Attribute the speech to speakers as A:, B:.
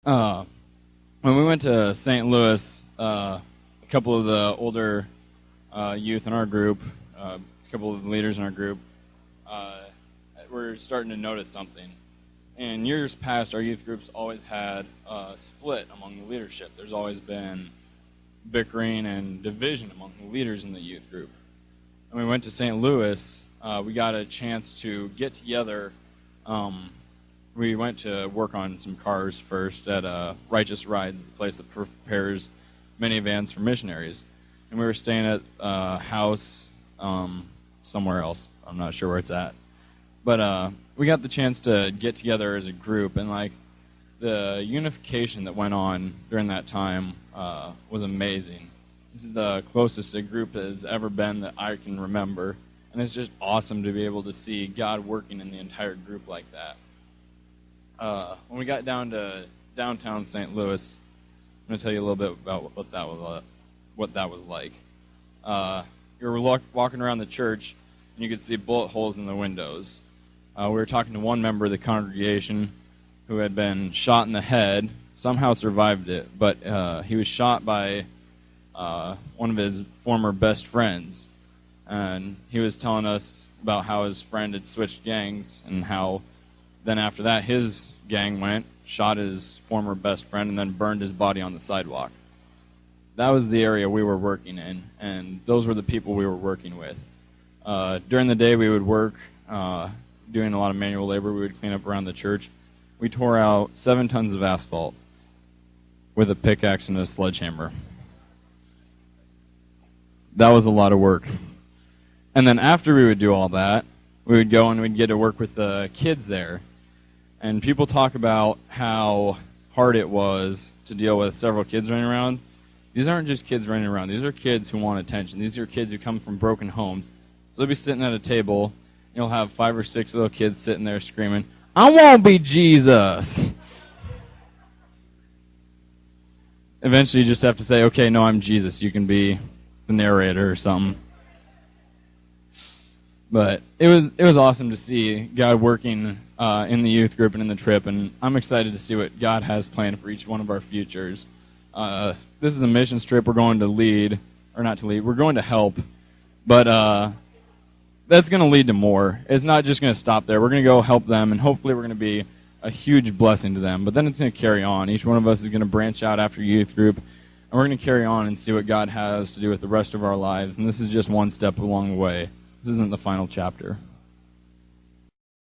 A: Uh, when we went to St. Louis, a couple of the older youth in our group, a couple of the leaders in our group, uh, were starting to notice something. In years past, our youth groups always had a split among the leadership. There's always been bickering and division among the leaders in the youth group. When we went to St. Louis, we got a chance to get together. We went to work on some cars first at Righteous Rides, a place that prepares minivans for missionaries. And we were staying at a house somewhere else. I'm not sure where it's at. But we got the chance to get together as a group, and like the unification that went on during that time was amazing. This is the closest a group has ever been that I can remember, and it's just awesome to be able to see God working in the entire group like that. When we got down to downtown St. Louis, I'm going to tell you a little bit about what that was like. We were walking around the church, and you could see bullet holes in the windows. We were talking to one member of the congregation who had been shot in the head, somehow survived it, but he was shot by one of his former best friends. And he was telling us about how his friend had switched gangs, and how then after that his gang went, shot his former best friend, and then burned his body on the sidewalk. That was the area we were working in, and those were the people we were working with. During the day we would work doing a lot of manual labor. We would clean up around the church. We tore out 7 tons of asphalt with a pickaxe and a sledgehammer. That was a lot of work. And then after we would do all that, we would go and we'd get to work with the kids there. And people talk about how hard it was to deal with several kids running around. These aren't just kids running around. These are kids who want attention. These are kids who come from broken homes. So they'll be sitting at a table. You'll have 5 or 6 little kids sitting there screaming, "I want to be Jesus." Eventually you just have to say, "Okay, no, I'm Jesus." You can be the narrator or something. But it was awesome to see God working in the youth group and in the trip, and I'm excited to see what God has planned for each one of our futures. This is a missions trip we're going to lead, or not to lead, we're going to help, but that's going to lead to more. It's not just going to stop there. We're going to go help them, and hopefully we're going to be a huge blessing to them, but then it's going to carry on. Each one of us is going to branch out after youth group, and we're going to carry on and see what God has to do with the rest of our lives, and this is just one step along the way. This isn't the final chapter.